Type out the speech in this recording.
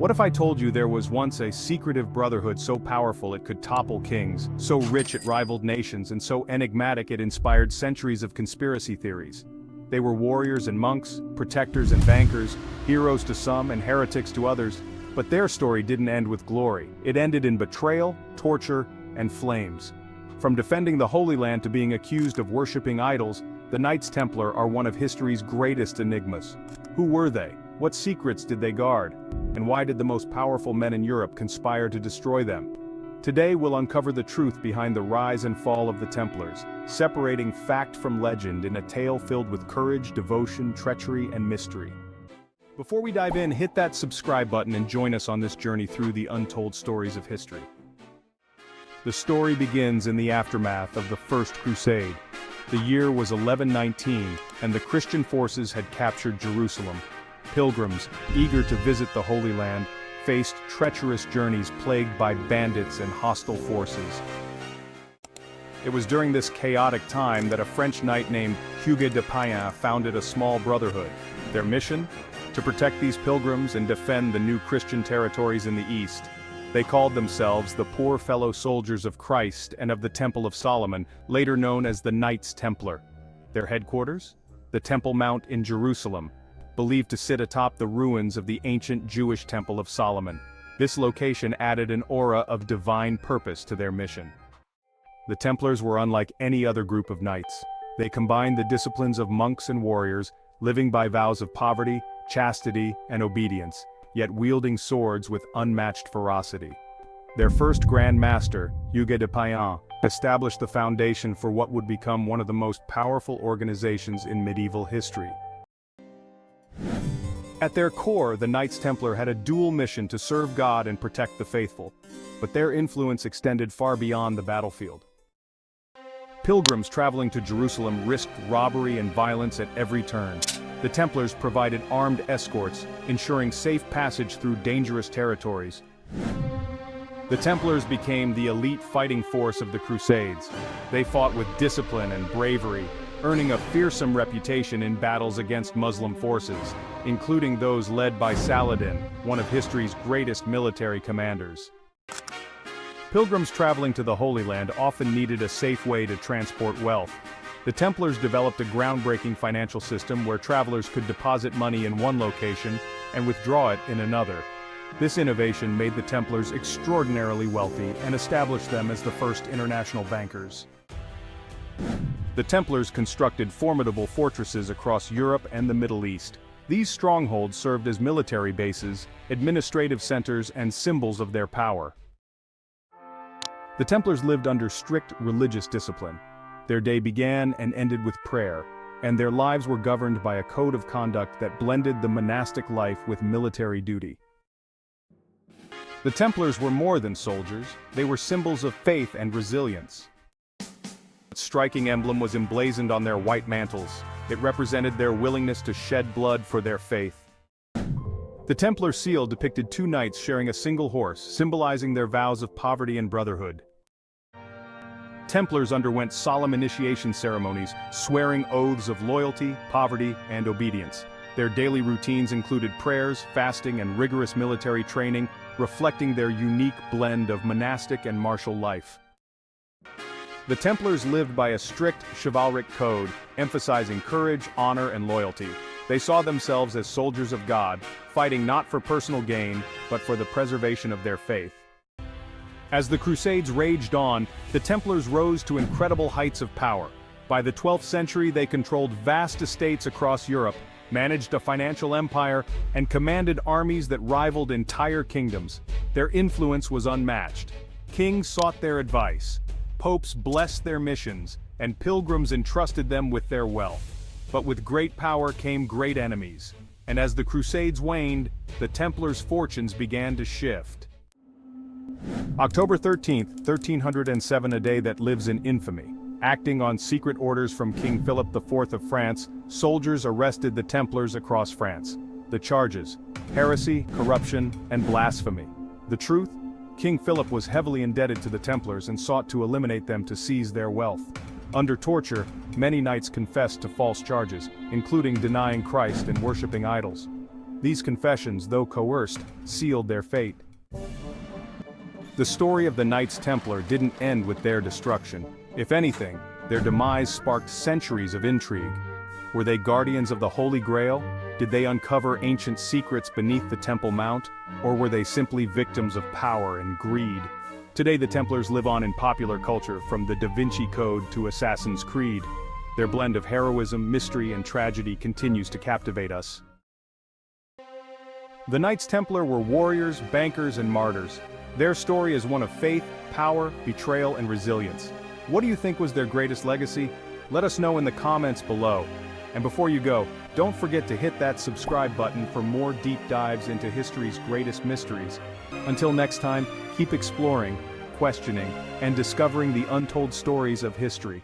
What if I told you there was once a secretive brotherhood so powerful it could topple kings, so rich it rivaled nations, and so enigmatic it inspired centuries of conspiracy theories? They were warriors and monks, protectors and bankers, heroes to some and heretics to others, but their story didn't end with glory. It ended in betrayal, torture, and flames. From defending the Holy Land to being accused of worshipping idols, the Knights Templar are one of history's greatest enigmas. Who were they? What secrets did they guard? And why did the most powerful men in Europe conspire to destroy them? Today we'll uncover the truth behind the rise and fall of the Templars, separating fact from legend in a tale filled with courage, devotion, treachery, and mystery. Before we dive in, hit that subscribe button and join us on this journey through the untold stories of history. The story begins in the aftermath of the First Crusade. The year was 1119, and the Christian forces had captured Jerusalem. Pilgrims, eager to visit the Holy Land, faced treacherous journeys plagued by bandits and hostile forces. It was during this chaotic time that a French knight named Hugues de Payens founded a small brotherhood. Their mission? To protect these pilgrims and defend the new Christian territories in the East. They called themselves the Poor Fellow Soldiers of Christ and of the Temple of Solomon, later known as the Knights Templar. Their headquarters? The Temple Mount in Jerusalem, believed to sit atop the ruins of the ancient Jewish Temple of Solomon. This location added an aura of divine purpose to their mission. The Templars were unlike any other group of knights. They combined the disciplines of monks and warriors, living by vows of poverty, chastity, and obedience, yet wielding swords with unmatched ferocity. Their first Grand Master, Hugues de Payens, established the foundation for what would become one of the most powerful organizations in medieval history. At their core, the Knights Templar had a dual mission to serve God and protect the faithful, but their influence extended far beyond the battlefield. Pilgrims traveling to Jerusalem risked robbery and violence at every turn. The Templars provided armed escorts, ensuring safe passage through dangerous territories. The Templars became the elite fighting force of the Crusades. They fought with discipline and bravery, earning a fearsome reputation in battles against Muslim forces, including those led by Saladin, one of history's greatest military commanders. Pilgrims traveling to the Holy Land often needed a safe way to transport wealth. The Templars developed a groundbreaking financial system where travelers could deposit money in one location and withdraw it in another. This innovation made the Templars extraordinarily wealthy and established them as the first international bankers. The Templars constructed formidable fortresses across Europe and the Middle East. These strongholds served as military bases, administrative centers, and symbols of their power. The Templars lived under strict religious discipline. Their day began and ended with prayer, and their lives were governed by a code of conduct that blended the monastic life with military duty. The Templars were more than soldiers, they were symbols of faith and resilience. A striking emblem was emblazoned on their white mantles. It represented their willingness to shed blood for their faith. The Templar seal depicted two knights sharing a single horse, symbolizing their vows of poverty and brotherhood. Templars underwent solemn initiation ceremonies, swearing oaths of loyalty, poverty, and obedience. Their daily routines included prayers, fasting, and rigorous military training, reflecting their unique blend of monastic and martial life. The Templars lived by a strict chivalric code, emphasizing courage, honor, and loyalty. They saw themselves as soldiers of God, fighting not for personal gain, but for the preservation of their faith. As the Crusades raged on, the Templars rose to incredible heights of power. By the 12th century, they controlled vast estates across Europe, managed a financial empire, and commanded armies that rivaled entire kingdoms. Their influence was unmatched. Kings sought their advice, popes blessed their missions, and pilgrims entrusted them with their wealth. But with great power came great enemies, and as the Crusades waned, the Templars' fortunes began to shift. October 13, 1307, a day that lives in infamy. Acting on secret orders from King Philip IV of France, soldiers arrested the Templars across France. The charges: heresy, corruption, and blasphemy. The truth? King Philip was heavily indebted to the Templars and sought to eliminate them to seize their wealth. Under torture, many knights confessed to false charges, including denying Christ and worshipping idols. These confessions, though coerced, sealed their fate. The story of the Knights Templar didn't end with their destruction. If anything, their demise sparked centuries of intrigue. Were they guardians of the Holy Grail? Did they uncover ancient secrets beneath the Temple Mount? Or were they simply victims of power and greed? Today the Templars live on in popular culture, from the Da Vinci Code to Assassin's Creed. Their blend of heroism, mystery, and tragedy continues to captivate us. The Knights Templar were warriors, bankers, and martyrs. Their story is one of faith, power, betrayal, and resilience. What do you think was their greatest legacy? Let us know in the comments below. And before you go, don't forget to hit that subscribe button for more deep dives into history's greatest mysteries. Until next time, keep exploring, questioning, and discovering the untold stories of history.